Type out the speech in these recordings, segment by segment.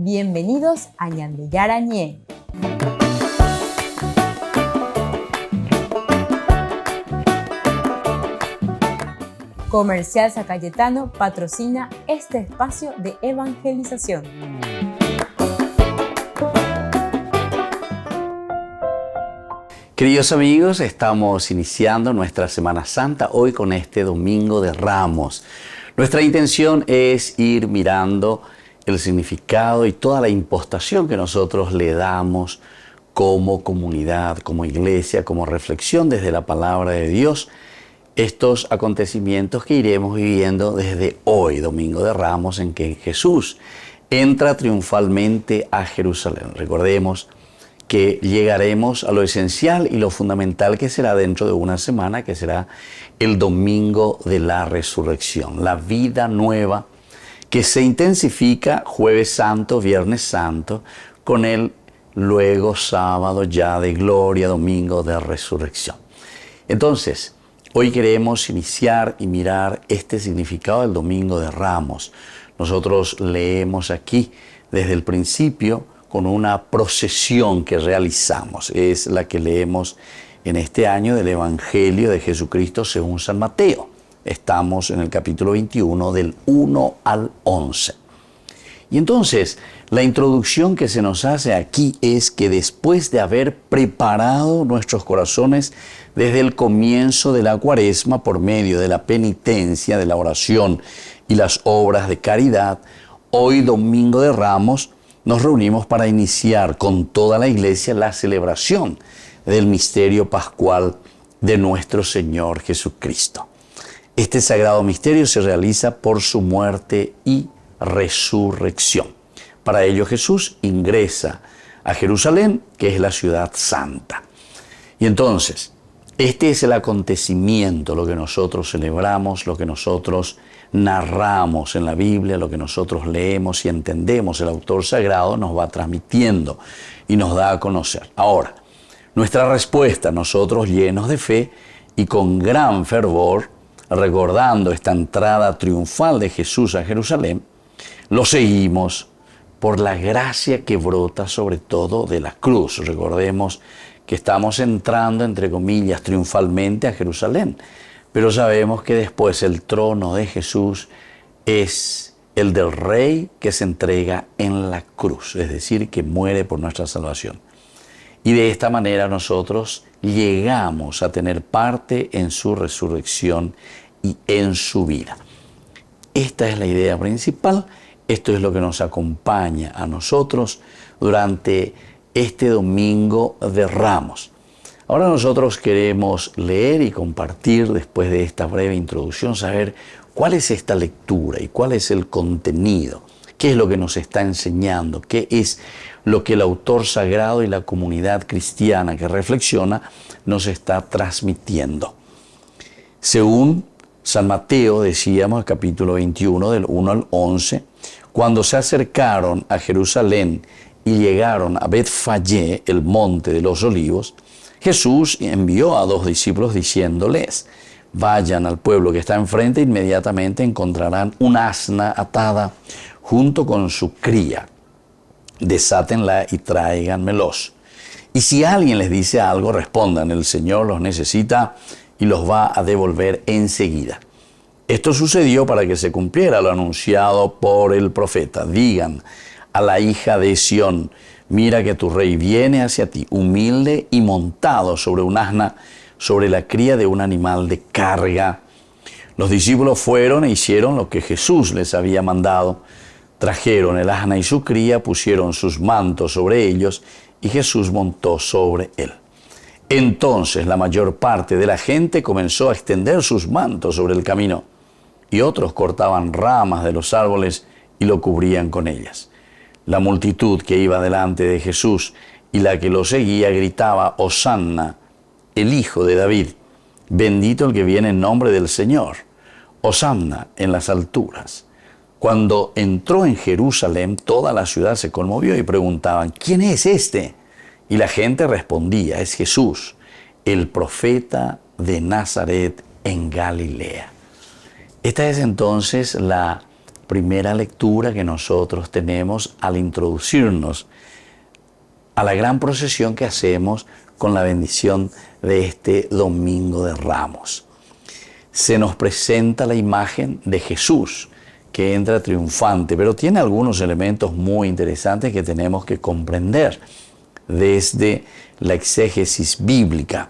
Bienvenidos a Ñandeyarañé. Comercial San Cayetano patrocina este espacio de evangelización. Queridos amigos, estamos iniciando nuestra Semana Santa hoy con este Domingo de Ramos. Nuestra intención es ir mirando el significado y toda la impostación que nosotros le damos como comunidad, como iglesia, como reflexión desde la palabra de Dios, estos acontecimientos que iremos viviendo desde hoy, Domingo de Ramos, en que Jesús entra triunfalmente a Jerusalén. Recordemos que llegaremos a lo esencial y lo fundamental que será dentro de una semana, que será el Domingo de la Resurrección, la vida nueva que se intensifica Jueves Santo, Viernes Santo, con el luego sábado ya de gloria, Domingo de Resurrección. Entonces, hoy queremos iniciar y mirar este significado del Domingo de Ramos. Nosotros leemos aquí desde el principio con una procesión que realizamos. Es la que leemos en este año del Evangelio de Jesucristo según San Mateo. Estamos en el capítulo 21 del 1 al 11. Y entonces, la introducción que se nos hace aquí es que después de haber preparado nuestros corazones desde el comienzo de la Cuaresma por medio de la penitencia, de la oración y las obras de caridad, hoy Domingo de Ramos nos reunimos para iniciar con toda la Iglesia la celebración del misterio pascual de nuestro Señor Jesucristo. Este sagrado misterio se realiza por su muerte y resurrección. Para ello Jesús ingresa a Jerusalén, que es la ciudad santa. Y entonces, este es el acontecimiento, lo que nosotros celebramos, lo que nosotros narramos en la Biblia, lo que nosotros leemos y entendemos. El autor sagrado nos va transmitiendo y nos da a conocer. Ahora, nuestra respuesta, nosotros llenos de fe y con gran fervor, recordando esta entrada triunfal de Jesús a Jerusalén, lo seguimos por la gracia que brota sobre todo de la cruz. Recordemos que estamos entrando, entre comillas, triunfalmente a Jerusalén, pero sabemos que después el trono de Jesús es el del Rey que se entrega en la cruz, es decir, que muere por nuestra salvación. Y de esta manera nosotros llegamos a tener parte en su resurrección y en su vida. Esta es la idea principal, esto es lo que nos acompaña a nosotros durante este Domingo de Ramos. Ahora nosotros queremos leer y compartir, después de esta breve introducción, saber cuál es esta lectura y cuál es el contenido, qué es lo que nos está enseñando, qué es lo que el autor sagrado y la comunidad cristiana que reflexiona nos está transmitiendo. Según San Mateo, decíamos, capítulo 21, del 1 al 11, cuando se acercaron a Jerusalén y llegaron a Betfagé, el monte de los olivos, Jesús envió a 2 discípulos diciéndoles: vayan al pueblo que está enfrente, inmediatamente encontrarán un asna atada junto con su cría. Desátenla y tráiganmelos. Y si alguien les dice algo, respondan: el Señor los necesita y los va a devolver enseguida. Esto sucedió para que se cumpliera lo anunciado por el profeta. Digan a la hija de Sión: mira que tu rey viene hacia ti, humilde y montado sobre un asna, sobre la cría de un animal de carga. Los discípulos fueron e hicieron lo que Jesús les había mandado. Trajeron el asna y su cría, pusieron sus mantos sobre ellos y Jesús montó sobre él. Entonces la mayor parte de la gente comenzó a extender sus mantos sobre el camino y otros cortaban ramas de los árboles y lo cubrían con ellas. La multitud que iba delante de Jesús y la que lo seguía gritaba: Hosanna, el Hijo de David, bendito el que viene en nombre del Señor, Hosanna en las alturas. Cuando entró en Jerusalén, toda la ciudad se conmovió y preguntaban: ¿quién es este? Y la gente respondía: es Jesús, el profeta de Nazaret en Galilea. Esta es entonces la primera lectura que nosotros tenemos al introducirnos a la gran procesión que hacemos con la bendición de este Domingo de Ramos. Se nos presenta la imagen de Jesús que entra triunfante, pero tiene algunos elementos muy interesantes que tenemos que comprender desde la exégesis bíblica.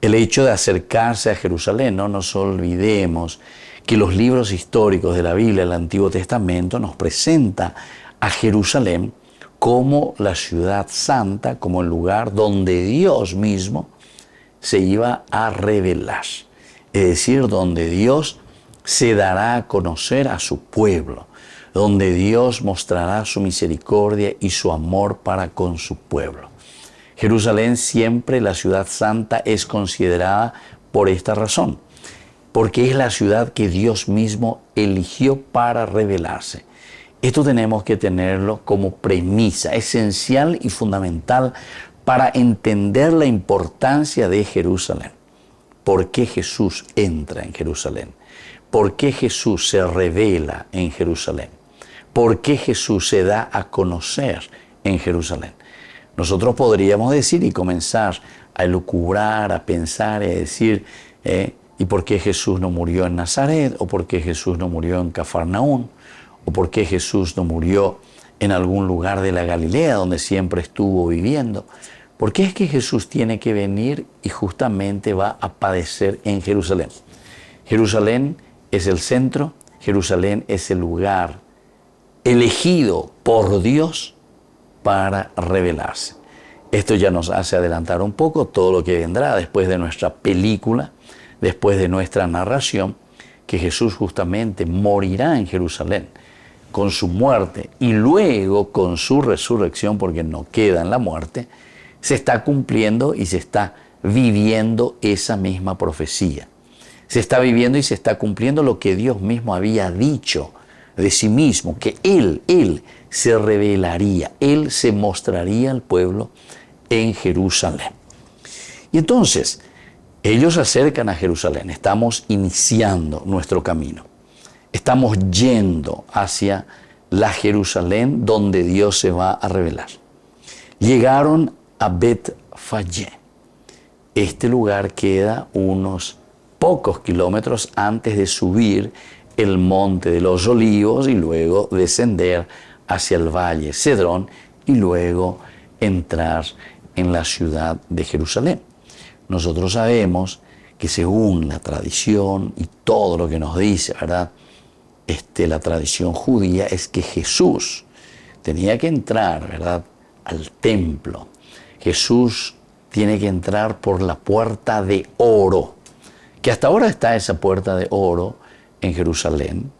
El hecho de acercarse a Jerusalén, no nos olvidemos que los libros históricos de la Biblia, el Antiguo Testamento, nos presenta a Jerusalén como la ciudad santa, como el lugar donde Dios mismo se iba a revelar. Es decir, donde Dios se dará a conocer a su pueblo, donde Dios mostrará su misericordia y su amor para con su pueblo. Jerusalén, siempre la ciudad santa, es considerada por esta razón, porque es la ciudad que Dios mismo eligió para revelarse. Esto tenemos que tenerlo como premisa esencial y fundamental para entender la importancia de Jerusalén. ¿Por qué Jesús entra en Jerusalén? ¿Por qué Jesús se revela en Jerusalén? ¿Por qué Jesús se da a conocer en Jerusalén? Nosotros podríamos decir y comenzar a elucubrar, a pensar y a decir, ¿y por qué Jesús no murió en Nazaret? ¿O por qué Jesús no murió en Cafarnaún? ¿O por qué Jesús no murió en algún lugar de la Galilea donde siempre estuvo viviendo? ¿Por qué es que Jesús tiene que venir y justamente va a padecer en Jerusalén? Jerusalén es el centro, Jerusalén es el lugar elegido por Dios para revelarse. Esto ya nos hace adelantar un poco todo lo que vendrá después de nuestra película, después de nuestra narración, que Jesús justamente morirá en Jerusalén con su muerte y luego con su resurrección, porque no queda en la muerte. Se está cumpliendo y se está viviendo esa misma profecía. Se está viviendo y se está cumpliendo lo que Dios mismo había dicho de sí mismo, que Él se revelaría, Él se mostraría al pueblo en Jerusalén. Y entonces, ellos se acercan a Jerusalén, estamos iniciando nuestro camino, estamos yendo hacia la Jerusalén donde Dios se va a revelar. Llegaron a Betfagé. Este lugar queda unos pocos kilómetros antes de subir el monte de los Olivos y luego descender hacia el valle Cedrón y luego entrar en la ciudad de Jerusalén. Nosotros sabemos que según la tradición y todo lo que nos dice, ¿verdad? La tradición judía es que Jesús tenía que entrar, ¿verdad?, al templo. Jesús tiene que entrar por la puerta de oro, que hasta ahora está esa puerta de oro en Jerusalén,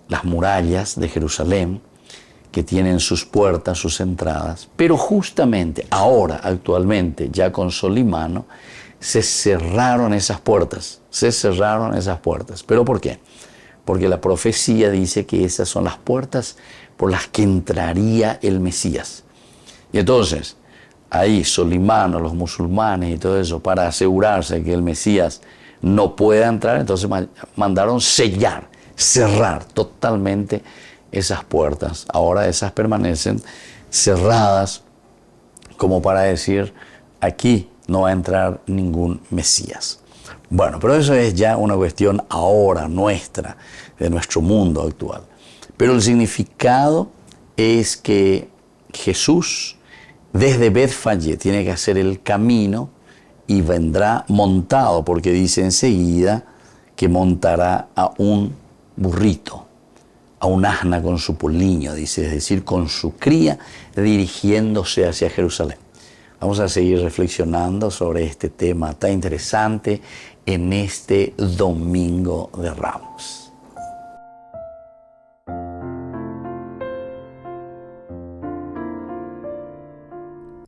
las murallas de Jerusalén, que tienen sus puertas, sus entradas, pero justamente ahora, actualmente, ya con Solimano, se cerraron esas puertas. ¿Pero por qué? Porque la profecía dice que esas son las puertas por las que entraría el Mesías. Y entonces, ahí Solimano, los musulmanes y todo eso, para asegurarse que el Mesías no pueda entrar, entonces mandaron cerrar totalmente esas puertas. Ahora esas permanecen cerradas como para decir, aquí no va a entrar ningún Mesías. Bueno, pero eso es ya una cuestión ahora nuestra, de nuestro mundo actual. Pero el significado es que Jesús desde Betfagé tiene que hacer el camino y vendrá montado, porque dice enseguida que montará a un burrito, a un asna con su poliño, dice, es decir, con su cría, dirigiéndose hacia Jerusalén. Vamos a seguir reflexionando sobre este tema tan interesante en este Domingo de Ramos.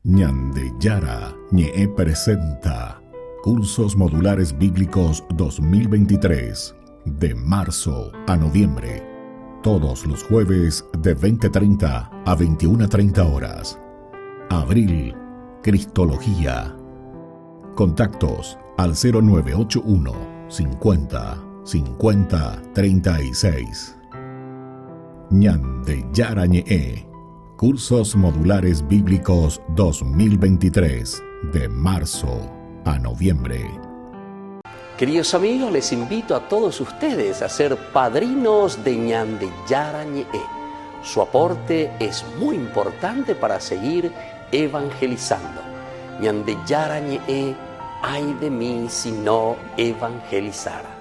Ñande Yara Ñe presenta Cursos Modulares Bíblicos 2023, de marzo a noviembre, todos los jueves de 20:30 a 21:30 horas. Abril, Cristología. Contactos al 0981 50 50 36. Ñande Yara Ñe'e. Cursos Modulares Bíblicos 2023, de marzo a noviembre. Queridos amigos, les invito a todos ustedes a ser padrinos de Ñande Yara Ñe'e. Su aporte es muy importante para seguir evangelizando. Ñande Yara Ñe'e, ay de mí si no evangelizara.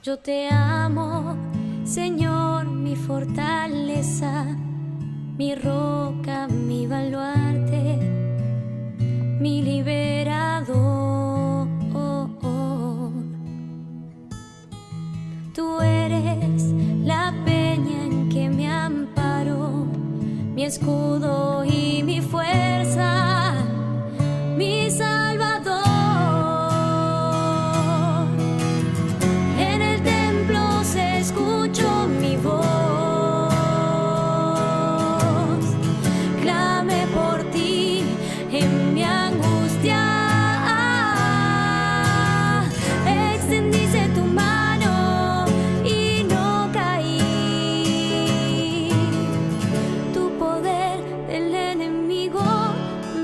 Yo te amo, Señor, mi fortaleza, mi roca, mi baluarte, mi liberador. Tú eres la peña en que me amparo, mi escudo y mi fuerza, mi Salvador. Escucho mi voz, clame por ti en mi angustia. Extendiste tu mano y no caí. Tu poder del enemigo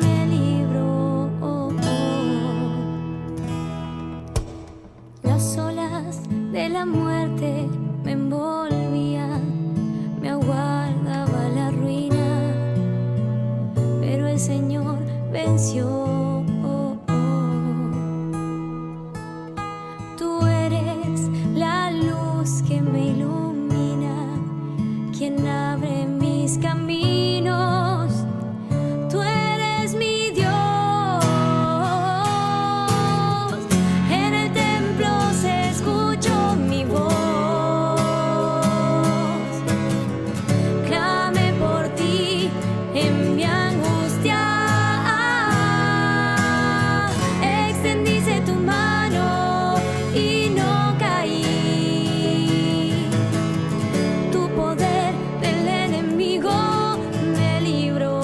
me libró. Las olas de la muerte me envolvía, me aguardaba la ruina, pero el Señor venció. Tú eres la luz que me ilumina, quien abre mis caminos. Tú eres mi Dios. En el templo se escuchó mi voz. En mi angustia, extendiste tu mano y no caí. Tu poder del enemigo me libró.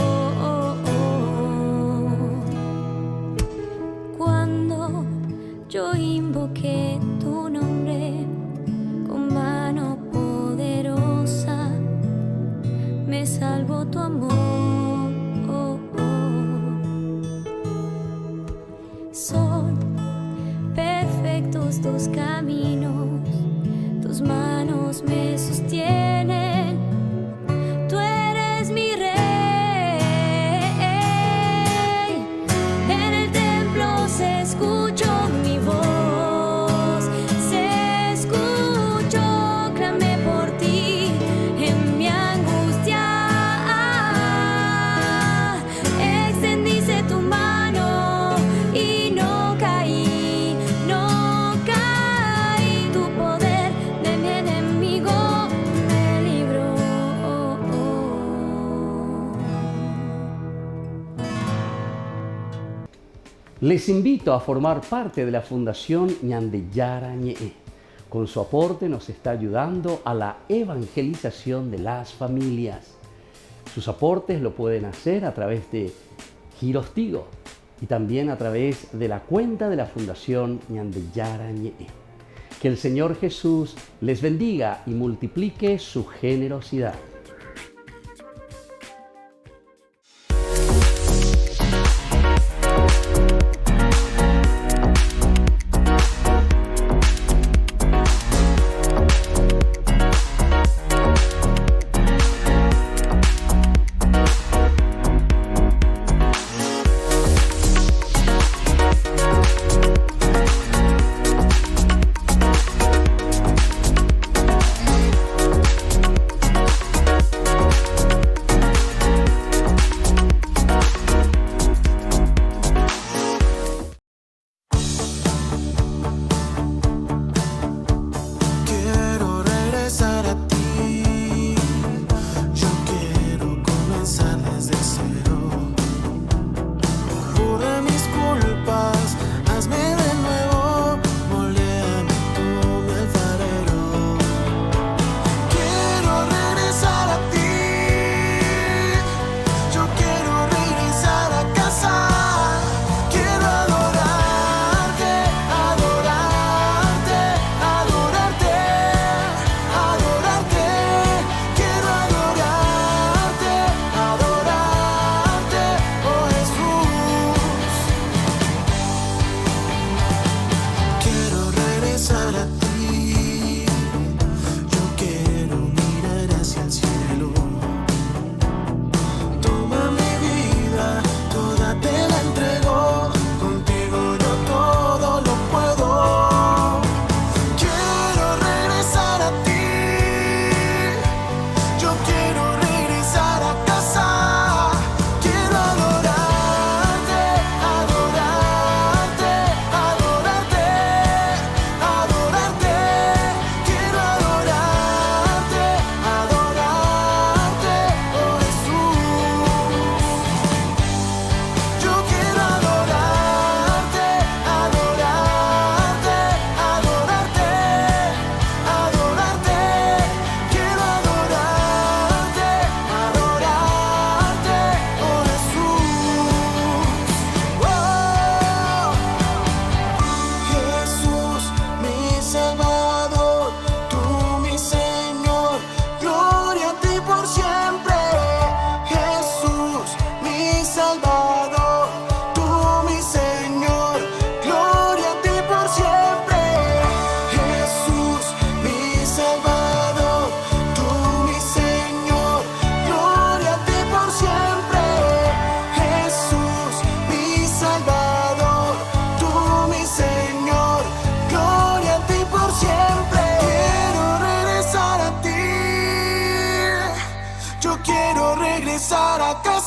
Cuando yo invoqué tu nombre con mano poderosa, me salvó tu amor. Son perfectos tus caminos, tus manos me sostienen. Tú eres mi rey. En el templo se escuchó mi voz, se escuchó, clamé por ti en mi angustia. Extendiste tu mano y no caí, no caí. Tu poder de mi enemigo me libró. Les invito a formar parte de la Fundación Ñande Yara Ñe'e. Con su aporte nos está ayudando a la evangelización de las familias. Sus aportes lo pueden hacer a través de Giros Tigo y también a través de la cuenta de la Fundación Ñande Yara Ñe'e. Que el Señor Jesús les bendiga y multiplique su generosidad.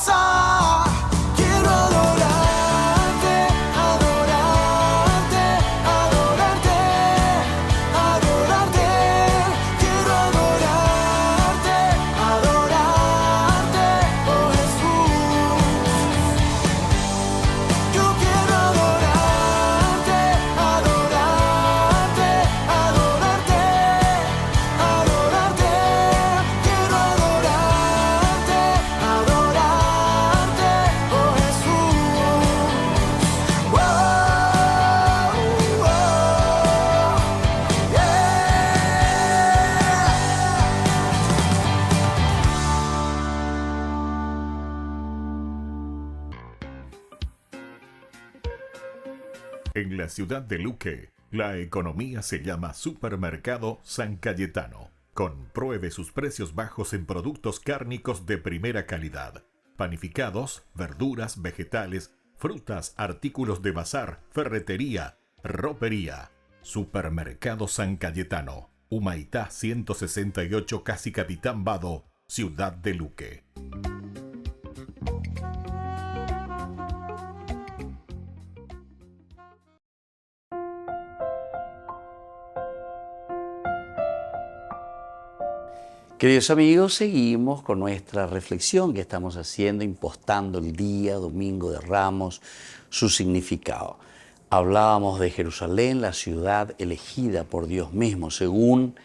poderosa. Quiero adorarte, adorarte, adorarte, adorarte. Quiero adorarte, adorarte, oh Jesús. Yo quiero adorarte, adorarte, adorarte, adorarte. Quiero adorarte, adorarte, oh Jesús. Wow, wow, yeah. En la ciudad de Luque, la economía se llama Supermercado San Cayetano. Compruebe sus precios bajos en productos cárnicos de primera calidad. Panificados, verduras, vegetales, frutas, artículos de bazar, ferretería, ropería. Supermercado San Cayetano. Humaitá 168, Casi Capitán Vado, ciudad de Luque. Queridos amigos, seguimos con nuestra reflexión que estamos haciendo, impostando el día, Domingo de Ramos, su significado. Hablábamos de Jerusalén, la ciudad elegida por Dios mismo. Según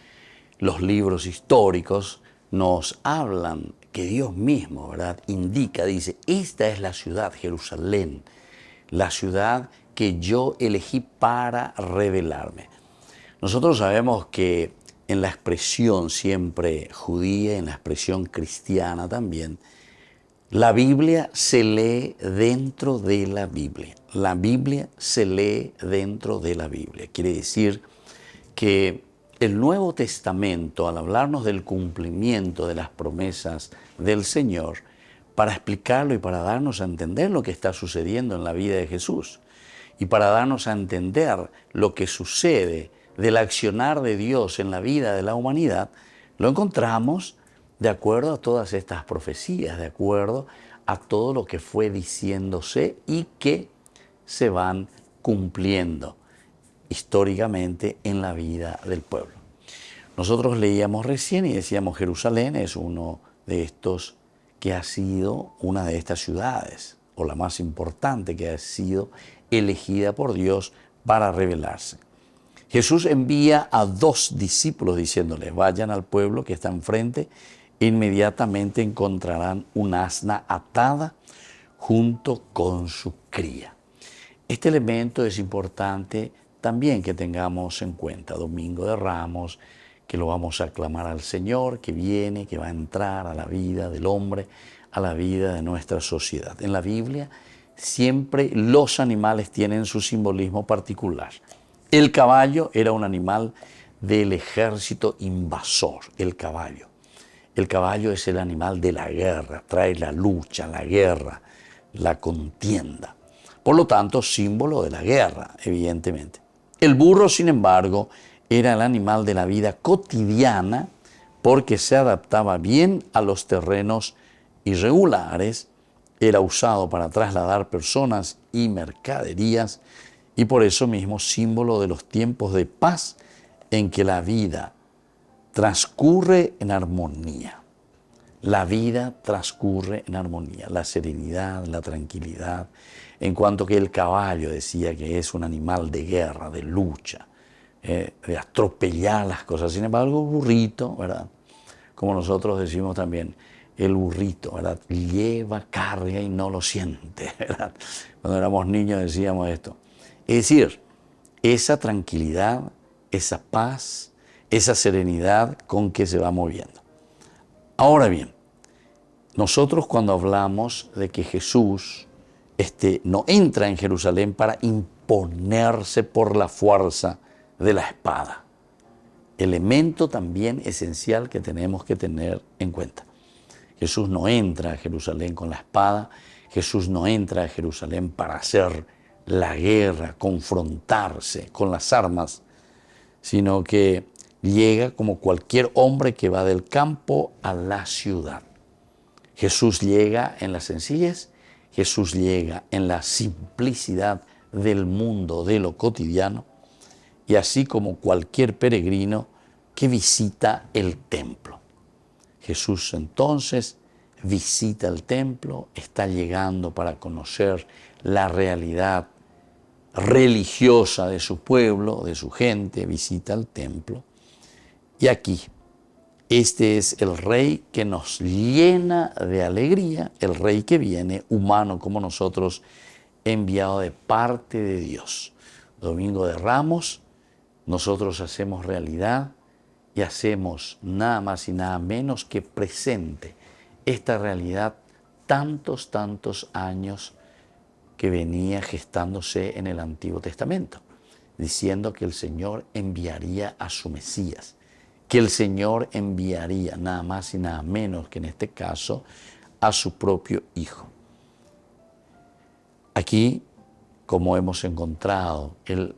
los libros históricos, nos hablan que Dios mismo, ¿verdad?, indica, dice, esta es la ciudad, Jerusalén, la ciudad que yo elegí para revelarme. Nosotros sabemos que en la expresión siempre judía, en la expresión cristiana también, la Biblia se lee dentro de la Biblia. La Biblia se lee dentro de la Biblia. Quiere decir que el Nuevo Testamento, al hablarnos del cumplimiento de las promesas del Señor, para explicarlo y para darnos a entender lo que está sucediendo en la vida de Jesús y para darnos a entender lo que sucede del accionar de Dios en la vida de la humanidad, lo encontramos de acuerdo a todas estas profecías, de acuerdo a todo lo que fue diciéndose y que se van cumpliendo históricamente en la vida del pueblo. Nosotros leíamos recién y decíamos Jerusalén es uno de estos que ha sido una de estas ciudades, o la más importante que ha sido elegida por Dios para revelarse. Jesús envía a 2 discípulos diciéndoles, vayan al pueblo que está enfrente, inmediatamente encontrarán un asna atada junto con su cría. Este elemento es importante también que tengamos en cuenta. Domingo de Ramos, que lo vamos a aclamar al Señor, que viene, que va a entrar a la vida del hombre, a la vida de nuestra sociedad. En la Biblia siempre los animales tienen su simbolismo particular. El caballo era un animal del ejército invasor, el caballo. El caballo es el animal de la guerra, trae la lucha, la guerra, la contienda. Por lo tanto, símbolo de la guerra, evidentemente. El burro, sin embargo, era el animal de la vida cotidiana porque se adaptaba bien a los terrenos irregulares, era usado para trasladar personas y mercaderías, y por eso mismo símbolo de los tiempos de paz en que la vida transcurre en armonía. La vida transcurre en armonía, la serenidad, la tranquilidad, en cuanto que el caballo decía que es un animal de guerra, de lucha, de atropellar las cosas. Sin embargo, el burrito, ¿verdad?, como nosotros decimos también, el burrito, ¿verdad?, lleva carga y no lo siente, ¿verdad? Cuando éramos niños decíamos esto. Es decir, esa tranquilidad, esa paz, esa serenidad con que se va moviendo. Ahora bien, nosotros cuando hablamos de que Jesús no entra en Jerusalén para imponerse por la fuerza de la espada, elemento también esencial que tenemos que tener en cuenta. Jesús no entra a Jerusalén con la espada, Jesús no entra a Jerusalén para hacer la guerra, confrontarse con las armas, sino que llega como cualquier hombre que va del campo a la ciudad. Jesús llega en la sencillez, Jesús llega en la simplicidad del mundo, de lo cotidiano, y así como cualquier peregrino que visita el templo. Jesús entonces visita el templo, está llegando para conocer la realidad religiosa de su pueblo, de su gente, visita el templo. Y aquí, este es el Rey que nos llena de alegría, el Rey que viene, humano como nosotros, enviado de parte de Dios. Domingo de Ramos, nosotros hacemos realidad y hacemos nada más y nada menos que presente esta realidad tantos años que venía gestándose en el Antiguo Testamento, diciendo que el Señor enviaría a su Mesías, que el Señor enviaría nada más y nada menos que en este caso a su propio Hijo. Aquí, como hemos encontrado el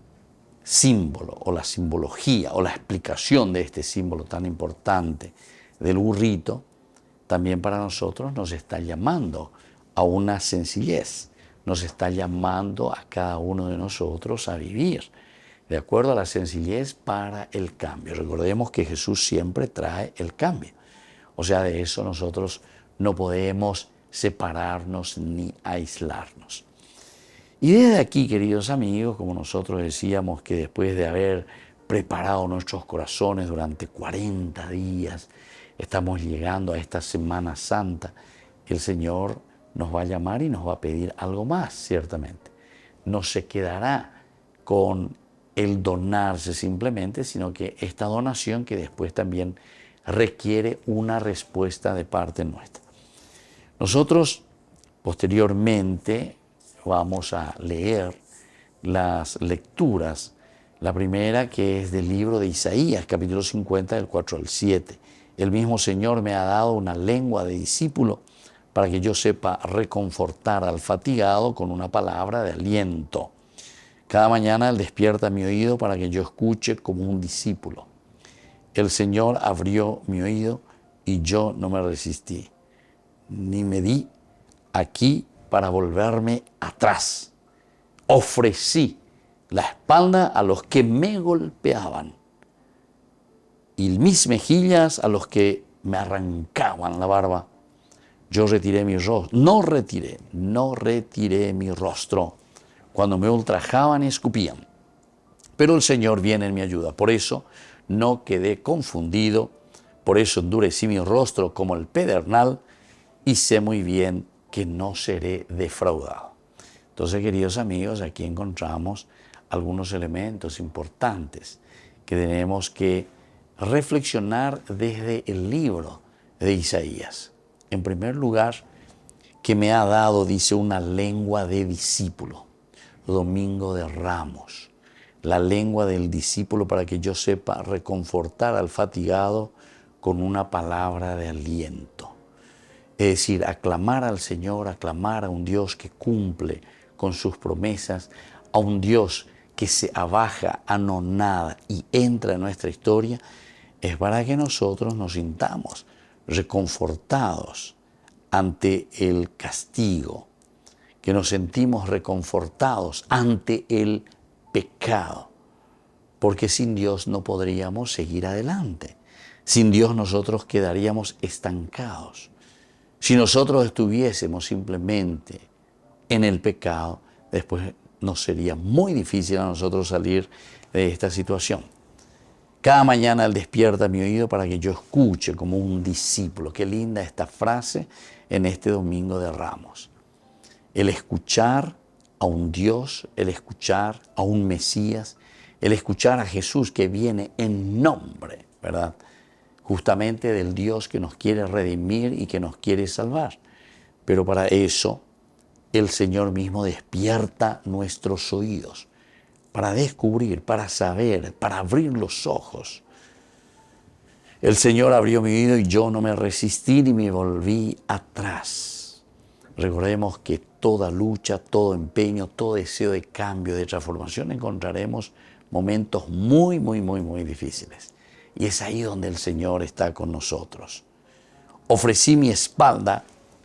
símbolo o la simbología o la explicación de este símbolo tan importante del burrito, también para nosotros nos está llamando a una sencillez, nos está llamando a cada uno de nosotros a vivir de acuerdo a la sencillez para el cambio. Recordemos que Jesús siempre trae el cambio. O sea, de eso nosotros no podemos separarnos ni aislarnos. Y desde aquí, queridos amigos, como nosotros decíamos que después de haber preparado nuestros corazones durante 40 días, estamos llegando a esta Semana Santa, el Señor nos va a llamar y nos va a pedir algo más, ciertamente. No se quedará con el donarse simplemente, sino que esta donación que después también requiere una respuesta de parte nuestra. Nosotros posteriormente vamos a leer las lecturas. La primera, que es del libro de Isaías, capítulo 50, del 4 al 7. El mismo Señor me ha dado una lengua de discípulo para que yo sepa reconfortar al fatigado con una palabra de aliento. Cada mañana Él despierta mi oído para que yo escuche como un discípulo. El Señor abrió mi oído y yo no me resistí, ni me di aquí para volverme atrás. Ofrecí la espalda a los que me golpeaban y mis mejillas a los que me arrancaban la barba. Yo retiré mi rostro, no retiré mi rostro cuando me ultrajaban y escupían. Pero el Señor viene en mi ayuda. Por eso no quedé confundido, por eso endurecí mi rostro como el pedernal y sé muy bien que no seré defraudado. Entonces, queridos amigos, aquí encontramos algunos elementos importantes que tenemos que reflexionar desde el libro de Isaías. En primer lugar, que me ha dado, dice, una lengua de discípulo. Domingo de Ramos. La lengua del discípulo para que yo sepa reconfortar al fatigado con una palabra de aliento. Es decir, aclamar al Señor, aclamar a un Dios que cumple con sus promesas, a un Dios que se abaja, anonada y entra en nuestra historia, es para que nosotros nos sintamos reconfortados ante el castigo, que nos sentimos reconfortados ante el pecado, porque sin Dios no podríamos seguir adelante. Sin Dios nosotros quedaríamos estancados. Si nosotros estuviésemos simplemente en el pecado, después nos sería muy difícil a nosotros salir de esta situación. Cada mañana Él despierta mi oído para que yo escuche como un discípulo. Qué linda esta frase en este Domingo de Ramos. El escuchar a un Dios, el escuchar a un Mesías, el escuchar a Jesús que viene en nombre, ¿verdad?, justamente del Dios que nos quiere redimir y que nos quiere salvar. Pero para eso el Señor mismo despierta nuestros oídos para descubrir, para saber, para abrir los ojos. El Señor abrió mi oído y yo no me resistí ni me volví atrás. Recordemos que toda lucha, todo empeño, todo deseo de cambio, de transformación, encontraremos momentos muy difíciles. Y es ahí donde el Señor está con nosotros. Ofrecí mi espalda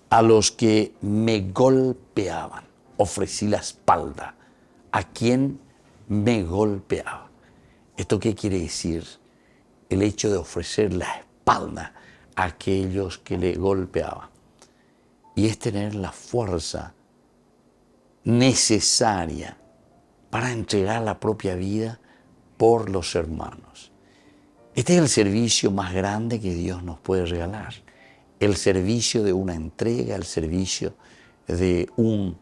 a los que me golpeaban. Ofrecí la espalda a quien me golpeaba. ¿Esto qué quiere decir? El hecho de ofrecer la espalda a aquellos que le golpeaban. Y es tener la fuerza necesaria para entregar la propia vida por los hermanos. Este es el servicio más grande que Dios nos puede regalar. El servicio de una entrega, el servicio de un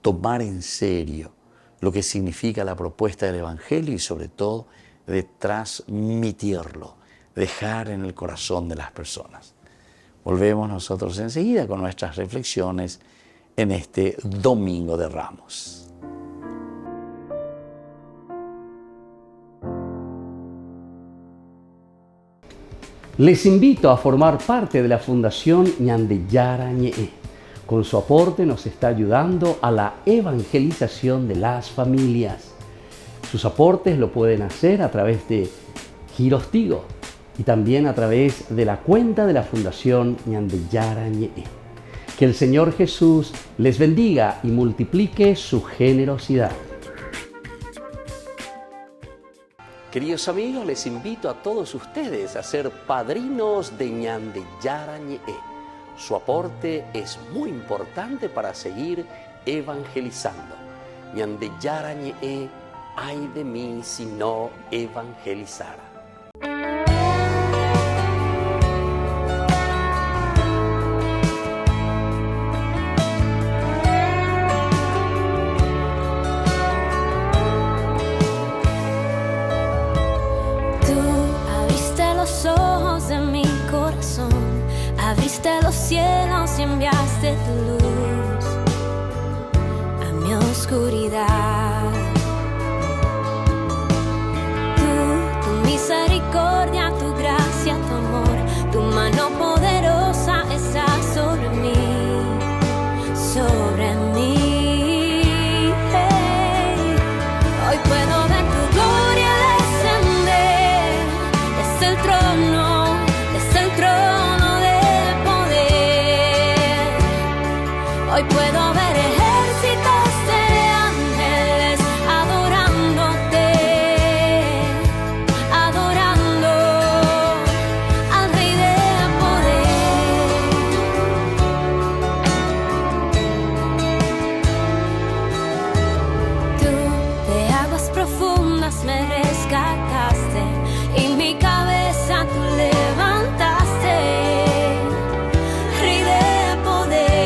tomar en serio lo que significa la propuesta del Evangelio y sobre todo de transmitirlo, dejar en el corazón de las personas. Volvemos nosotros enseguida con nuestras reflexiones en este Domingo de Ramos. Les invito a formar parte de la Fundación Ñandeyara Ñe'e. Con su aporte nos está ayudando a la evangelización de las familias. Sus aportes lo pueden hacer a través de Giros Tigo y también a través de la cuenta de la Fundación Ñandeyara Ñe'e. Que el Señor Jesús les bendiga y multiplique su generosidad. Queridos amigos, les invito a todos ustedes a ser padrinos de Ñandeyara Ñe'e. Su aporte es muy importante para seguir evangelizando. Ñandeyara Ñe'e, ay de mí si no evangelizara. Abriste los cielos y enviaste tu luz a mi oscuridad. Tu misericordia, tu gracia, tu amor, tu mano poderosa está sobre mí, sobre mí. Hey. Hoy puedo ver tu gloria descender desde el trono, desde el trono. Hoy puedo ver ejércitos de ángeles adorándote, adorando al Rey del poder. Tú de aguas profundas me rescataste y mi cabeza tú levantaste, Rey del poder.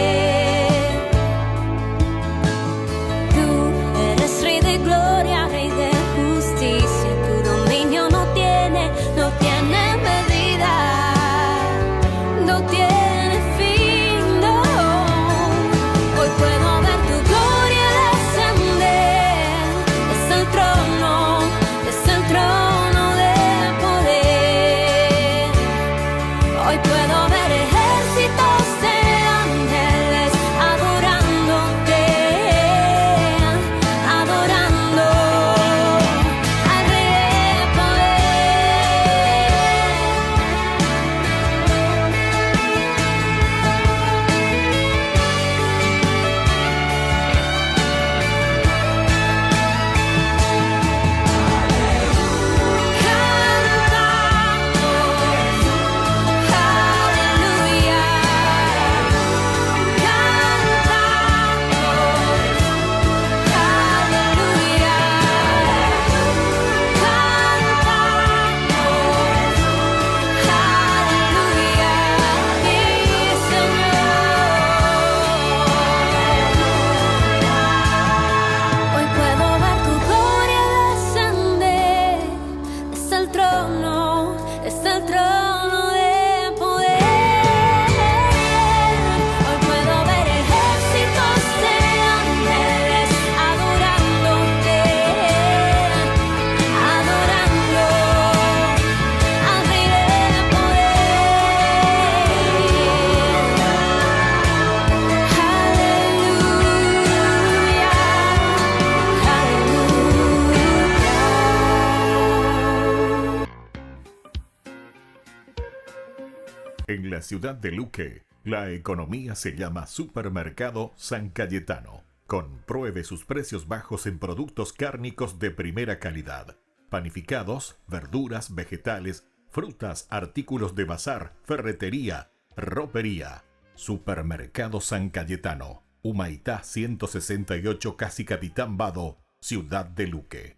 En la ciudad de Luque, La economía se llama Supermercado San Cayetano. Compruebe sus precios bajos en productos cárnicos de primera calidad. Panificados, verduras, vegetales, frutas, artículos de bazar, ferretería, ropería. Supermercado San Cayetano. Humaitá 168, Casi Capitán Vado, Ciudad de Luque.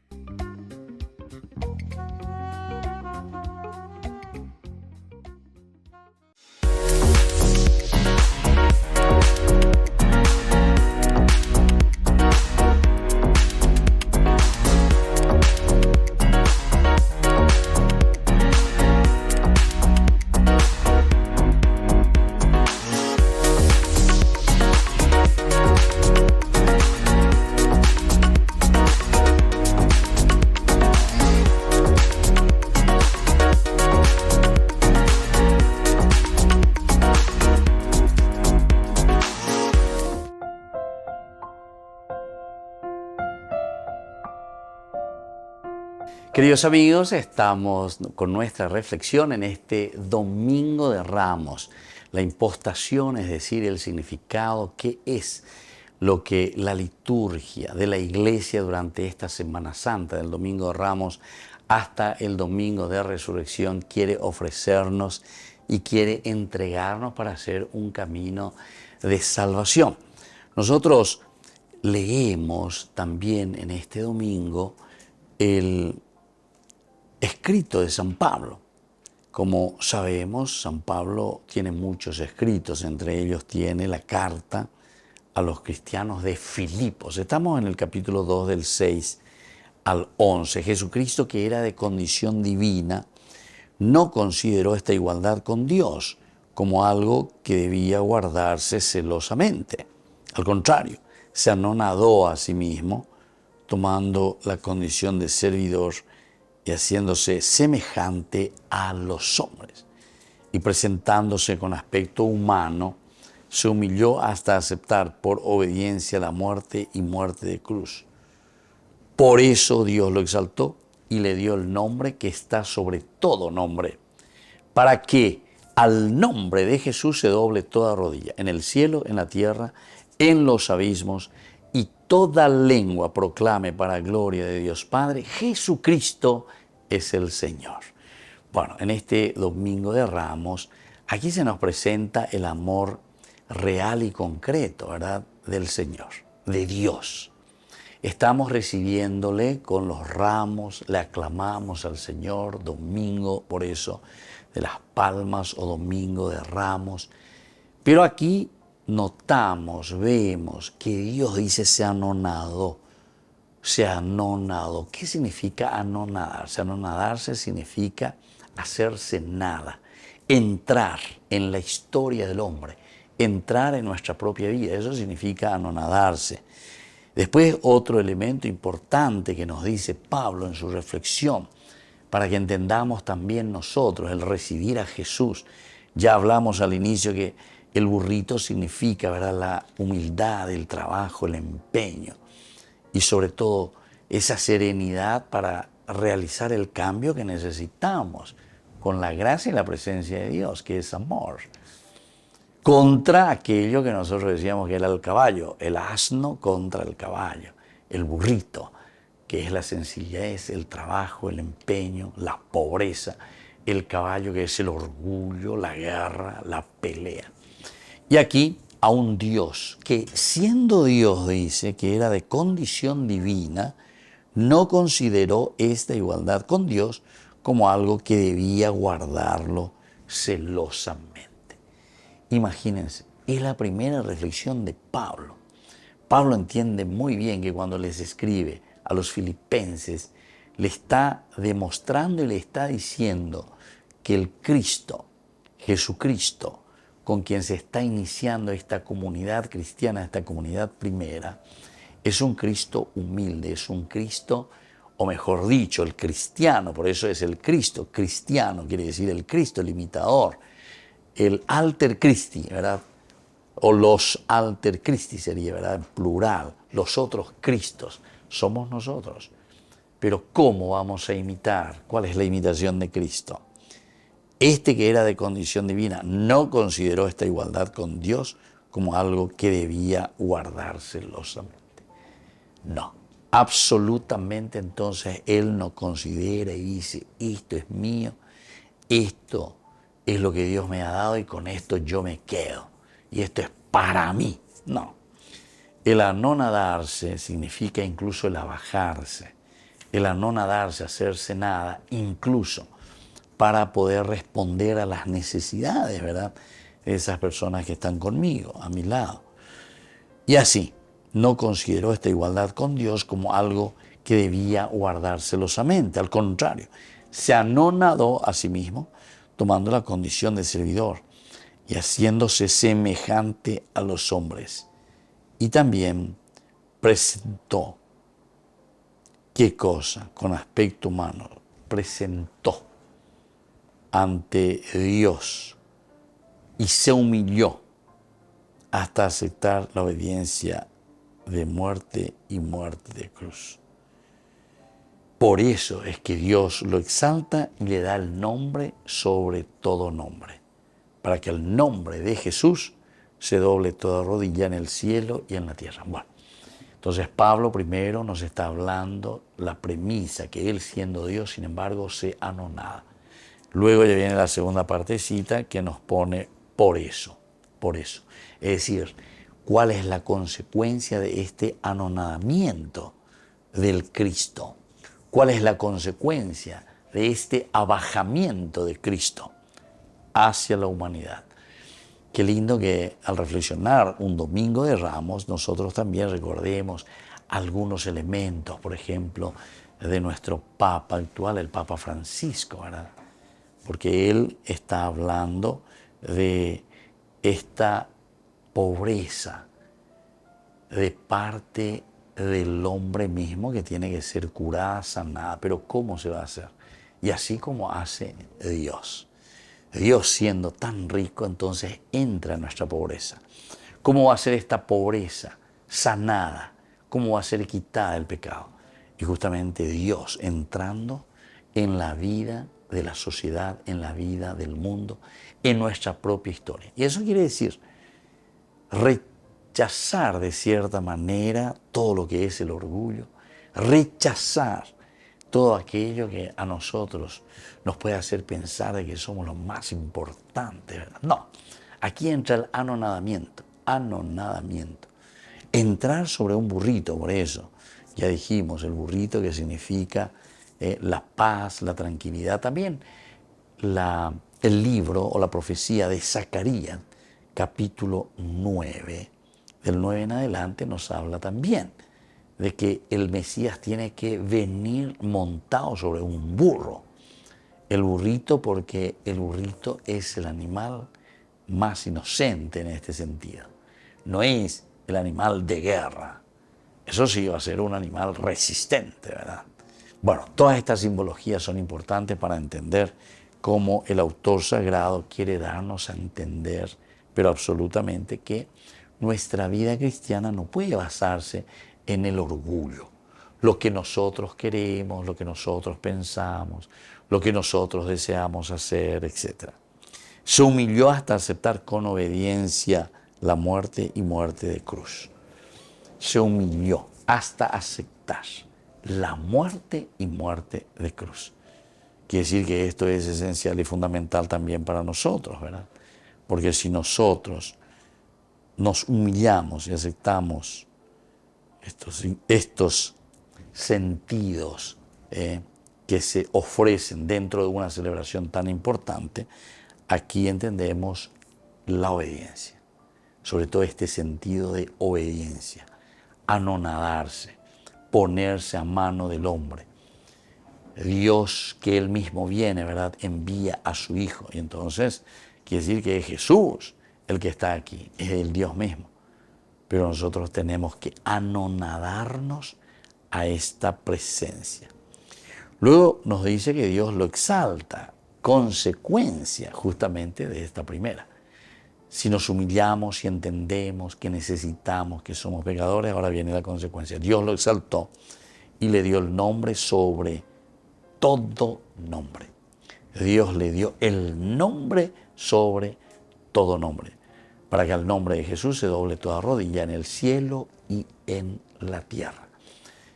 Queridos amigos, estamos con nuestra reflexión en este Domingo de Ramos. La impostación, es decir, el significado, qué es lo que la liturgia de la Iglesia durante esta Semana Santa, del Domingo de Ramos hasta el Domingo de Resurrección, quiere ofrecernos y quiere entregarnos para hacer un camino de salvación. Nosotros leemos también en este domingo el escrito de San Pablo. Como sabemos, San Pablo tiene muchos escritos, entre ellos tiene la carta a los cristianos de Filipos. Estamos en el capítulo 2 del 6 al 11. Jesucristo, que era de condición divina, no consideró esta igualdad con Dios como algo que debía guardarse celosamente. Al contrario, se anonadó a sí mismo, tomando la condición de servidor y haciéndose semejante a los hombres. Y presentándose con aspecto humano, se humilló hasta aceptar por obediencia la muerte y muerte de cruz. Por eso Dios lo exaltó y le dio el nombre que está sobre todo nombre, para que al nombre de Jesús se doble toda rodilla, en el cielo, en la tierra, en los abismos, y toda lengua proclame para gloria de Dios Padre, Jesucristo es el Señor. Bueno, en este Domingo de Ramos, aquí se nos presenta el amor real y concreto, ¿verdad?, del Señor, de Dios. Estamos recibiéndole con los ramos, le aclamamos al Señor, domingo, por eso, de las palmas o Domingo de Ramos. Pero aquí notamos, vemos que Dios dice se anonadó. ¿Qué significa anonadarse? Anonadarse significa hacerse nada, entrar en la historia del hombre, entrar en nuestra propia vida. Eso significa anonadarse. Después, otro elemento importante que nos dice Pablo en su reflexión, para que entendamos también nosotros el recibir a Jesús. Ya hablamos al inicio que el burrito significa, ¿verdad?, la humildad, el trabajo, el empeño y sobre todo esa serenidad para realizar el cambio que necesitamos con la gracia y la presencia de Dios, que es amor. Contra aquello que nosotros decíamos que era el caballo, el asno contra el caballo, el burrito, que es la sencillez, el trabajo, el empeño, la pobreza, el caballo que es el orgullo, la guerra, la pelea. Y aquí a un Dios que, siendo Dios, dice que era de condición divina, no consideró esta igualdad con Dios como algo que debía guardarlo celosamente. Imagínense, es la primera reflexión de Pablo. Pablo entiende muy bien que cuando les escribe a los filipenses, le está demostrando y le está diciendo que el Cristo, Jesucristo, con quien se está iniciando esta comunidad cristiana, esta comunidad primera, es un Cristo humilde, es un Cristo, o mejor dicho, el cristiano, por eso es el Cristo, cristiano, quiere decir el Cristo, el imitador, el alter Christi, ¿verdad? O los alter Christi sería, ¿verdad?, en plural, los otros Cristos, somos nosotros. Pero ¿cómo vamos a imitar? ¿Cuál es la imitación de Cristo? Este que era de condición divina no consideró esta igualdad con Dios como algo que debía guardar celosamente. No, absolutamente entonces él no considera y dice, esto es mío, esto es lo que Dios me ha dado y con esto yo me quedo. Y esto es para mí. No. El anonadarse significa incluso el abajarse. El anonadarse, hacerse nada, incluso para poder responder a las necesidades, ¿verdad?, de esas personas que están conmigo, a mi lado. Y así, no consideró esta igualdad con Dios como algo que debía guardar celosamente. Al contrario, se anonadó a sí mismo, tomando la condición de servidor y haciéndose semejante a los hombres. Y también presentó, ¿qué cosa? Con aspecto humano, presentó ante Dios y se humilló hasta aceptar la obediencia de muerte y muerte de cruz. Por eso es que Dios lo exalta y le da el nombre sobre todo nombre, para que al nombre de Jesús se doble toda rodilla en el cielo y en la tierra. Bueno, entonces Pablo primero nos está hablando la premisa que él, siendo Dios, sin embargo, se anonada. Luego ya viene la segunda partecita que nos pone por eso. Es decir, ¿cuál es la consecuencia de este anonadamiento del Cristo? ¿Cuál es la consecuencia de este abajamiento de Cristo hacia la humanidad? Qué lindo que al reflexionar un domingo de Ramos nosotros también recordemos algunos elementos, por ejemplo, de nuestro Papa actual, el Papa Francisco, ¿verdad? Porque él está hablando de esta pobreza de parte del hombre mismo que tiene que ser curada, sanada. Pero ¿cómo se va a hacer? Y así como hace Dios. Dios, siendo tan rico, entonces entra en nuestra pobreza. ¿Cómo va a ser esta pobreza sanada? ¿Cómo va a ser quitada el pecado? Y justamente Dios entrando en la vida de la sociedad, en la vida del mundo, en nuestra propia historia. Y eso quiere decir rechazar de cierta manera todo lo que es el orgullo, rechazar todo aquello que a nosotros nos puede hacer pensar de que somos lo más importante, ¿verdad? No, aquí entra el anonadamiento. Entrar sobre un burrito, por eso, ya dijimos, el burrito que significa la paz, la tranquilidad. También el libro o la profecía de Zacarías, capítulo 9, del 9 en adelante, nos habla también de que el Mesías tiene que venir montado sobre un burro. El burrito, porque el burrito es el animal más inocente en este sentido. No es el animal de guerra. Eso sí va a ser un animal resistente, ¿verdad? Bueno, todas estas simbologías son importantes para entender cómo el autor sagrado quiere darnos a entender, pero absolutamente, que nuestra vida cristiana no puede basarse en el orgullo, lo que nosotros queremos, lo que nosotros pensamos, lo que nosotros deseamos hacer, etc. Se humilló hasta aceptar con obediencia la muerte y muerte de cruz. Se humilló hasta aceptar la muerte y muerte de cruz. Quiere decir que esto es esencial y fundamental también para nosotros, ¿verdad? Porque si nosotros nos humillamos y aceptamos estos sentidos que se ofrecen dentro de una celebración tan importante, aquí entendemos la obediencia, sobre todo este sentido de obediencia, anonadarse, ponerse a mano del hombre. Dios, que Él mismo viene, ¿verdad?, envía a su Hijo, y entonces quiere decir que es Jesús el que está aquí, es el Dios mismo. Pero nosotros tenemos que anonadarnos a esta presencia. Luego nos dice que Dios lo exalta, consecuencia justamente de esta primera. Si nos humillamos y entendemos que necesitamos, que somos pecadores, ahora viene la consecuencia. Dios lo exaltó y le dio el nombre sobre todo nombre. Dios le dio el nombre sobre todo nombre, para que al nombre de Jesús se doble toda rodilla en el cielo y en la tierra.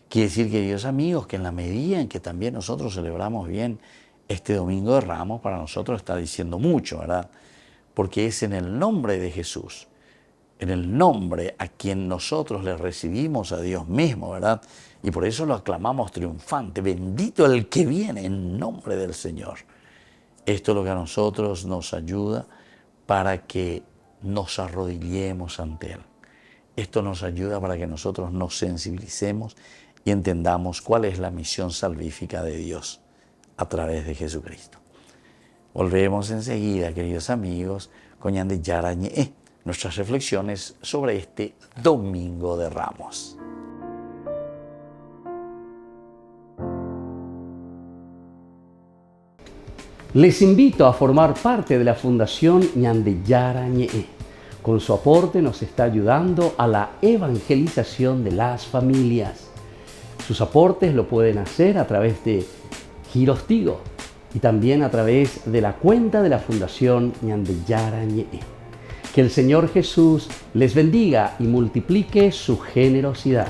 Quiere decir, queridos amigos, que en la medida en que también nosotros celebramos bien este Domingo de Ramos, para nosotros está diciendo mucho, ¿verdad? Porque es en el nombre de Jesús, en el nombre a quien nosotros le recibimos a Dios mismo, ¿verdad? Y por eso lo aclamamos triunfante. Bendito el que viene en nombre del Señor. Esto es lo que a nosotros nos ayuda para que nos arrodillemos ante Él. Esto nos ayuda para que nosotros nos sensibilicemos y entendamos cuál es la misión salvífica de Dios a través de Jesucristo. Volvemos enseguida, queridos amigos, con Ñande Yarañe, nuestras reflexiones sobre este Domingo de Ramos. Les invito a formar parte de la Fundación Ñande Yarañe. Con su aporte nos está ayudando a la evangelización de las familias. Sus aportes lo pueden hacer a través de Giros Tigo y también a través de la cuenta de la Fundación Ñande Yarañe. Que el Señor Jesús les bendiga y multiplique su generosidad.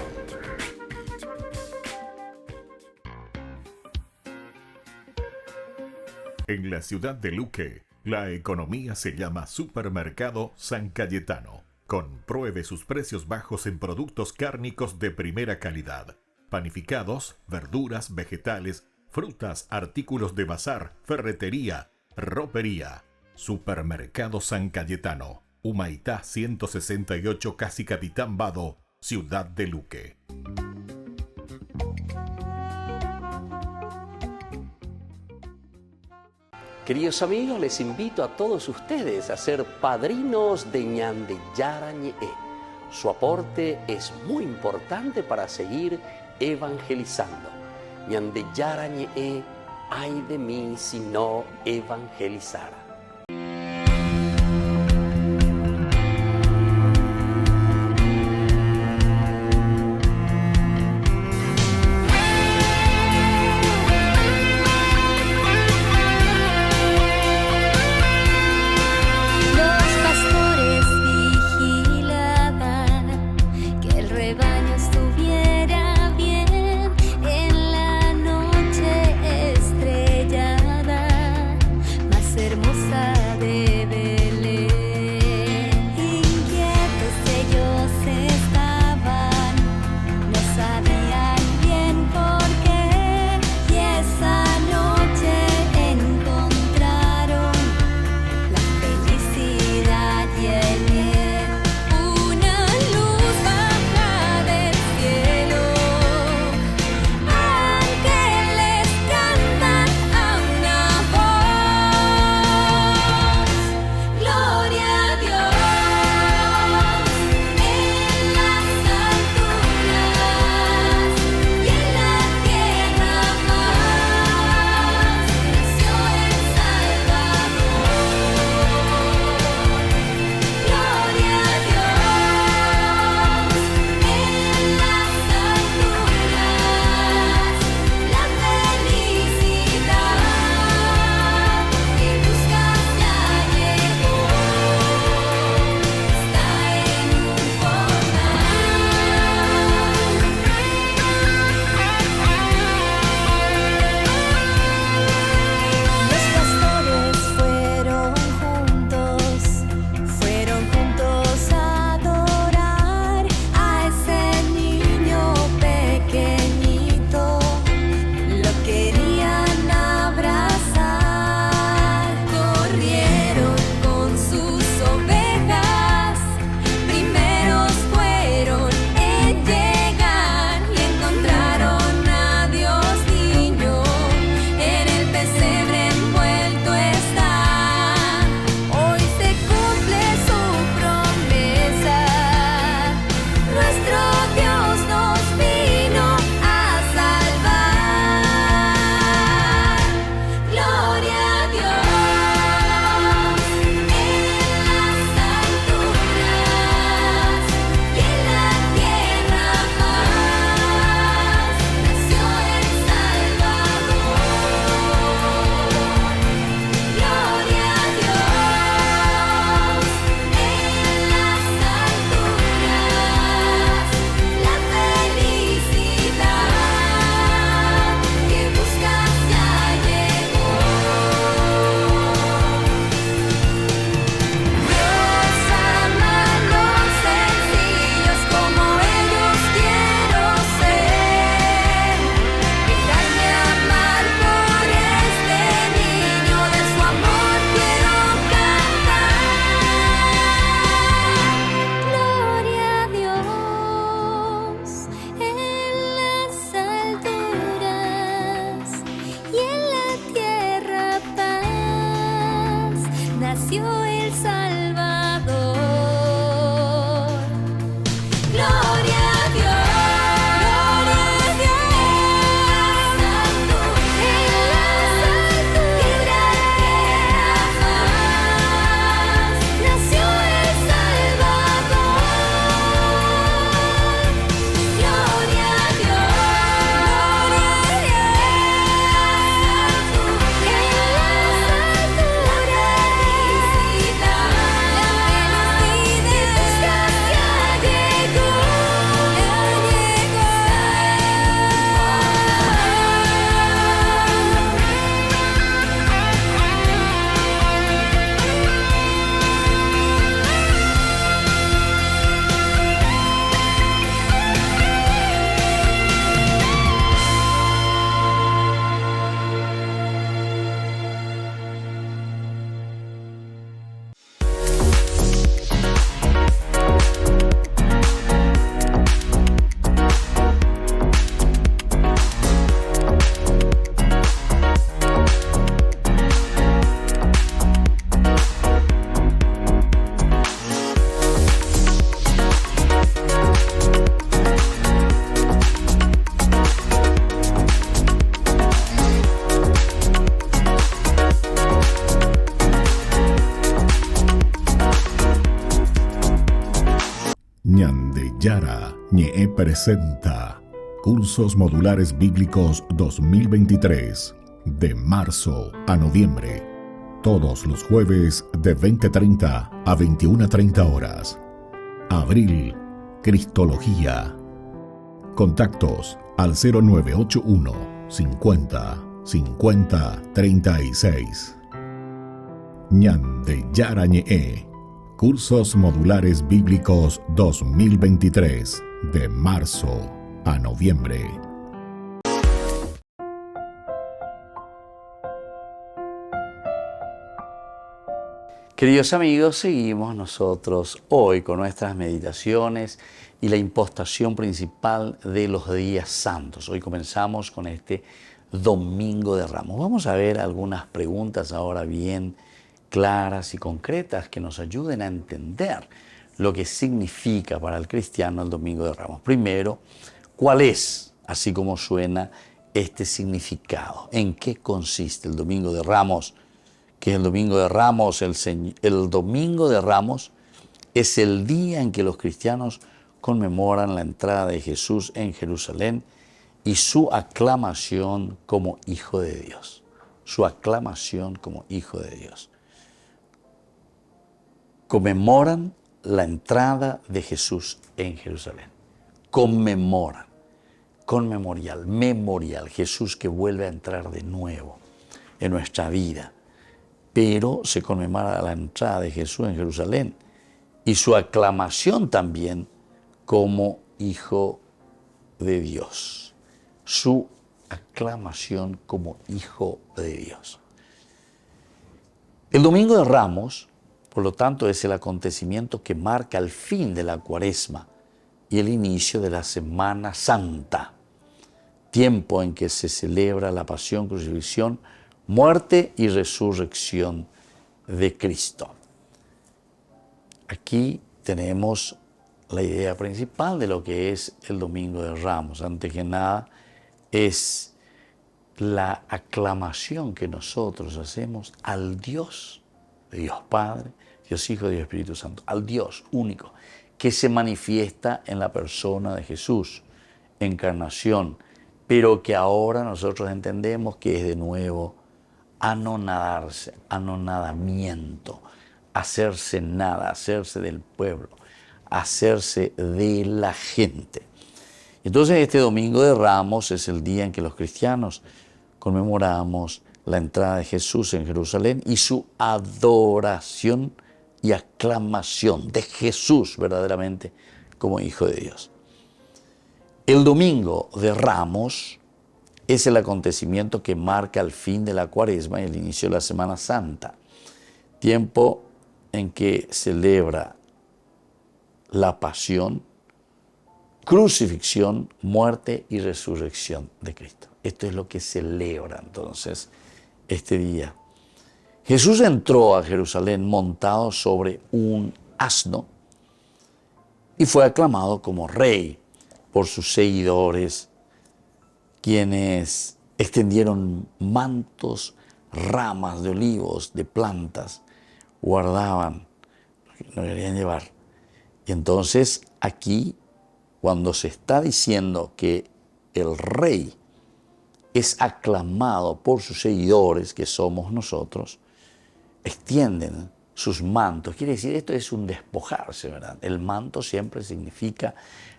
En la ciudad de Luque, la economía se llama Supermercado San Cayetano. Compruebe sus precios bajos en productos cárnicos de primera calidad. Panificados, verduras, vegetales, frutas, artículos de bazar, ferretería, ropería. Supermercado San Cayetano, Humaitá 168, Casi Capitán Vado, ciudad de Luque. Queridos amigos, les invito a todos ustedes a ser padrinos de Ñande Yarañe. Su aporte es muy importante para seguir evangelizando. Ñande Yarañe, ay de mí si no evangelizara. Los pastores vigilaban que el rebaño estuviera bien en la noche estrellada, más hermosa nació el Salvador. Gloria a Dios, gloria a Dios, santo en las alturas, nació el Salvador. Gloria a Dios, gloria a Dios, santo en Yara Ñe'e presenta Cursos Modulares Bíblicos 2023, de marzo a noviembre. Todos los jueves de 20:30 a 21:30 horas. Abril, Cristología. Contactos al 0981 50 50 36. Ñande Yara Ñe'e. Cursos Modulares Bíblicos 2023, de marzo a noviembre. Queridos amigos, seguimos nosotros hoy con nuestras meditaciones y la impostación principal de los días santos. Hoy comenzamos con este Domingo de Ramos. Vamos a ver algunas preguntas ahora bien claras y concretas que nos ayuden a entender lo que significa para el cristiano el Domingo de Ramos. Primero, ¿cuál es, así como suena, este significado? ¿En qué consiste el Domingo de Ramos? ¿Qué es el Domingo de Ramos? El Domingo de Ramos es el día en que los cristianos conmemoran la entrada de Jesús en Jerusalén y su aclamación como Hijo de Dios. Su aclamación como Hijo de Dios. Conmemoran la entrada de Jesús en Jerusalén. Conmemoran. Conmemorial, memorial. Jesús que vuelve a entrar de nuevo en nuestra vida. Pero se conmemora la entrada de Jesús en Jerusalén y su aclamación también como Hijo de Dios. Su aclamación como Hijo de Dios. El Domingo de Ramos, por lo tanto, es el acontecimiento que marca el fin de la Cuaresma y el inicio de la Semana Santa, tiempo en que se celebra la pasión, crucifixión, muerte y resurrección de Cristo. Aquí tenemos la idea principal de lo que es el Domingo de Ramos. Antes que nada, es la aclamación que nosotros hacemos al Dios, Dios Padre, Dios Hijo, Dios Espíritu Santo, al Dios único, que se manifiesta en la persona de Jesús, encarnación, pero que ahora nosotros entendemos que es de nuevo anonadarse, anonadamiento, hacerse nada, hacerse del pueblo, hacerse de la gente. Entonces este Domingo de Ramos es el día en que los cristianos conmemoramos la entrada de Jesús en Jerusalén y su adoración y aclamación de Jesús verdaderamente como Hijo de Dios. El Domingo de Ramos es el acontecimiento que marca el fin de la Cuaresma y el inicio de la Semana Santa, tiempo en que celebra la pasión, crucifixión, muerte y resurrección de Cristo. Esto es lo que celebra entonces este día. Jesús entró a Jerusalén montado sobre un asno y fue aclamado como rey por sus seguidores, quienes extendieron mantos, ramas de olivos, de plantas, guardaban, no querían llevar. Y entonces aquí, cuando se está diciendo que el rey es aclamado por sus seguidores, que somos nosotros, extienden sus mantos. Quiere decir, esto es un despojarse, ¿verdad? El manto siempre significa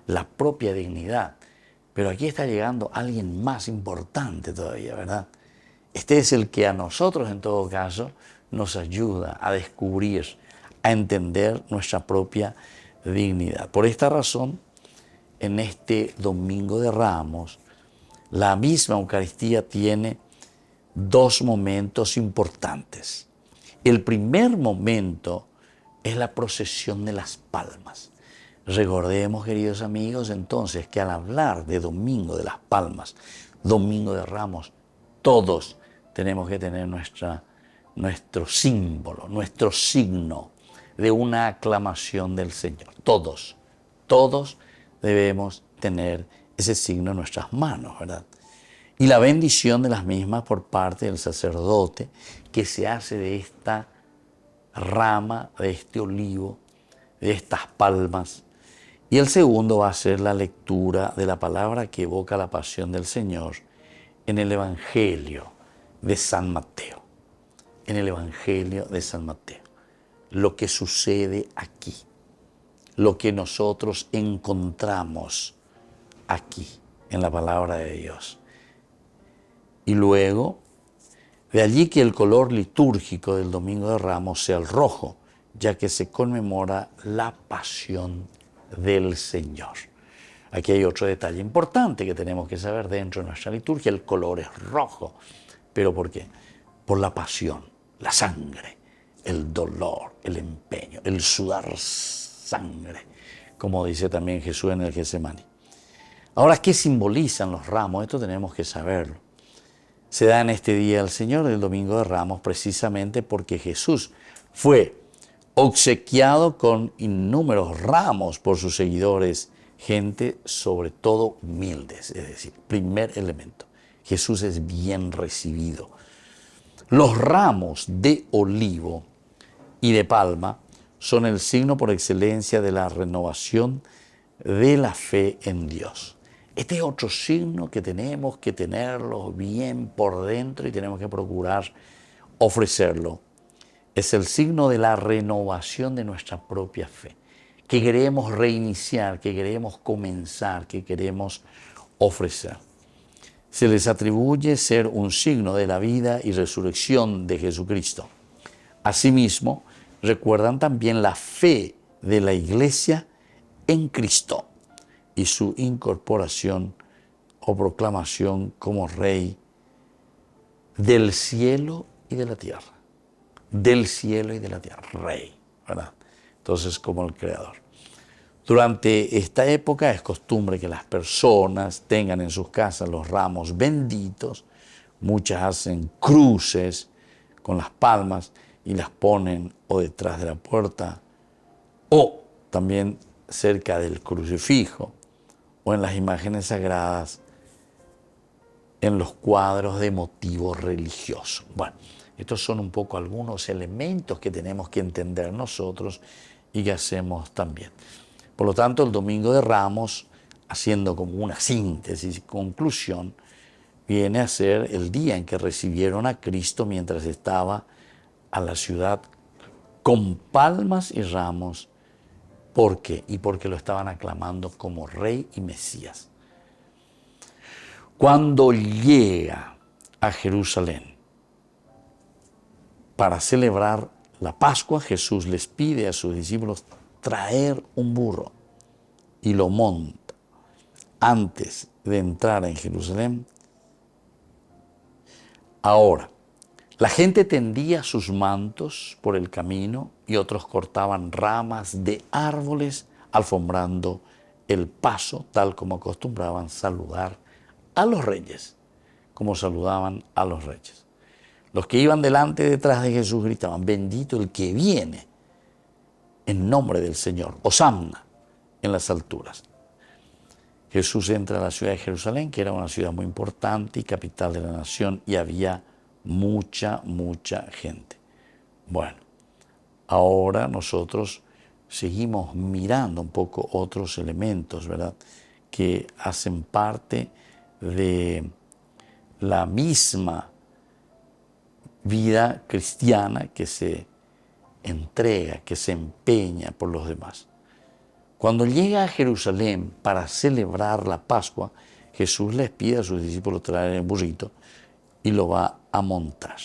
la propia dignidad. Pero aquí está llegando alguien más importante todavía, ¿verdad? Este es el que a nosotros, en todo caso, nos ayuda a descubrir, a entender nuestra propia dignidad. Por esta razón, en este Domingo de Ramos, la misma Eucaristía tiene dos momentos importantes. El primer momento es la procesión de las palmas. Recordemos, queridos amigos, entonces, que al hablar de Domingo de las Palmas, Domingo de Ramos, todos tenemos que tener nuestro símbolo, nuestro signo de una aclamación del Señor. Todos debemos tener ese signo en nuestras manos, ¿verdad? Y la bendición de las mismas por parte del sacerdote, que se hace de esta rama, de este olivo, de estas palmas. Y el segundo va a ser la lectura de la palabra que evoca la pasión del Señor en el Evangelio de San Mateo. En el Evangelio de San Mateo. Lo que sucede aquí. Lo que nosotros encontramos aquí, en la palabra de Dios. Y luego, de allí que el color litúrgico del Domingo de Ramos sea el rojo, ya que se conmemora la pasión del Señor. Aquí hay otro detalle importante que tenemos que saber dentro de nuestra liturgia. El color es rojo. ¿Pero por qué? Por la pasión, la sangre, el dolor, el empeño, el sudar sangre, como dice también Jesús en el Getsemaní. Ahora, ¿qué simbolizan los ramos? Esto tenemos que saberlo. Se da en este día el Señor del Domingo de Ramos precisamente porque Jesús fue obsequiado con innúmeros ramos por sus seguidores, gente sobre todo humildes, es decir, primer elemento. Jesús es bien recibido. Los ramos de olivo y de palma son el signo por excelencia de la renovación de la fe en Dios. Este es otro signo que tenemos que tenerlo bien por dentro y tenemos que procurar ofrecerlo. Es el signo de la renovación de nuestra propia fe, que queremos reiniciar, que queremos comenzar, que queremos ofrecer. Se les atribuye ser un signo de la vida y resurrección de Jesucristo. Asimismo, recuerdan también la fe de la Iglesia en Cristo y su incorporación o proclamación como Rey del cielo y de la tierra. Del cielo y de la tierra, Rey, ¿verdad? Entonces, como el Creador. Durante esta época es costumbre que las personas tengan en sus casas los ramos benditos. Muchas hacen cruces con las palmas y las ponen o detrás de la puerta o también cerca del crucifijo o en las imágenes sagradas, en los cuadros de motivo religioso. Bueno, estos son un poco algunos elementos que tenemos que entender nosotros y que hacemos también. Por lo tanto, el Domingo de Ramos, haciendo como una síntesis y conclusión, viene a ser el día en que recibieron a Cristo mientras estaba a la ciudad con palmas y ramos. ¿Por qué? Y porque lo estaban aclamando como Rey y Mesías. Cuando llega a Jerusalén para celebrar la Pascua, Jesús les pide a sus discípulos traer un burro y lo monta. Antes de entrar en Jerusalén, ahora, la gente tendía sus mantos por el camino y otros cortaban ramas de árboles alfombrando el paso, tal como acostumbraban saludar a los reyes, como saludaban a los reyes. Los que iban delante y detrás de Jesús gritaban, bendito el que viene en nombre del Señor, Hosanna en las alturas. Jesús entra a la ciudad de Jerusalén, que era una ciudad muy importante y capital de la nación, y había mucha gente. Bueno, ahora nosotros seguimos mirando un poco otros elementos, ¿verdad?, que hacen parte de la misma vida cristiana que se entrega, que se empeña por los demás. Cuando llega a Jerusalén para celebrar la Pascua, Jesús les pide a sus discípulos traer el burrito y lo va a montar.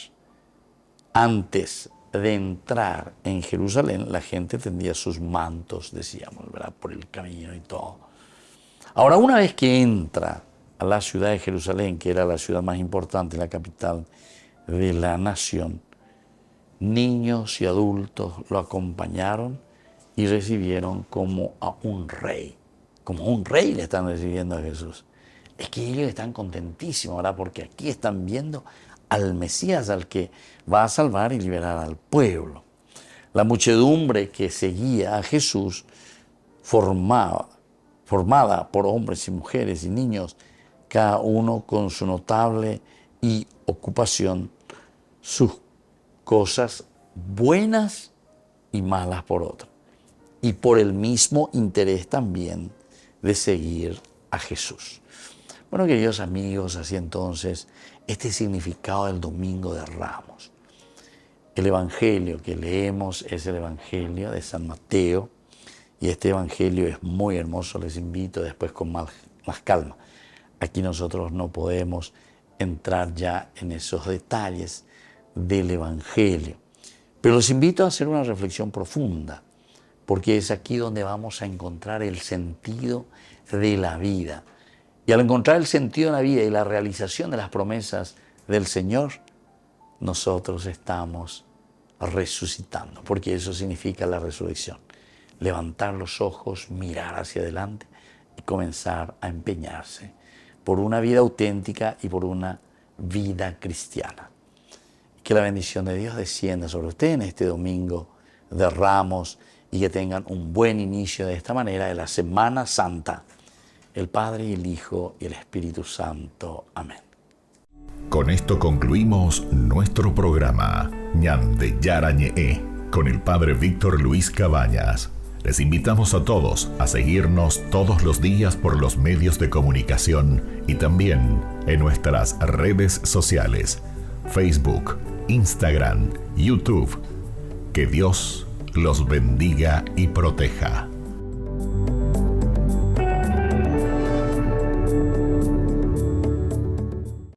Antes de entrar en Jerusalén, la gente tendía sus mantos, decíamos, ¿verdad?, por el camino y todo. Ahora, una vez que entra a la ciudad de Jerusalén, que era la ciudad más importante, la capital de la nación, niños y adultos lo acompañaron y recibieron como a un rey. Como un rey le están recibiendo a Jesús. Es que ellos están contentísimos, ¿verdad?, porque aquí están viendo al Mesías, al que va a salvar y liberar al pueblo. La muchedumbre que seguía a Jesús, formada por hombres y mujeres y niños, cada uno con su notable y ocupación, sus cosas buenas y malas por otra, y por el mismo interés también de seguir a Jesús. Bueno, queridos amigos, así entonces, este significado del Domingo de Ramos. El Evangelio que leemos es el Evangelio de San Mateo, y este Evangelio es muy hermoso, les invito después con más calma. Aquí nosotros no podemos entrar ya en esos detalles del Evangelio, pero los invito a hacer una reflexión profunda, porque es aquí donde vamos a encontrar el sentido de la vida. Y al encontrar el sentido de la vida y la realización de las promesas del Señor, nosotros estamos resucitando, porque eso significa la resurrección. Levantar los ojos, mirar hacia adelante y comenzar a empeñarse por una vida auténtica y por una vida cristiana. Que la bendición de Dios descienda sobre usted en este Domingo de Ramos y que tengan un buen inicio de esta manera de la Semana Santa. El Padre y el Hijo y el Espíritu Santo. Amén. Con esto concluimos nuestro programa Ñande Yarañe con el Padre Víctor Luis Cabañas. Les invitamos a todos a seguirnos todos los días por los medios de comunicación y también en nuestras redes sociales, Facebook, Instagram, YouTube. Que Dios los bendiga y proteja.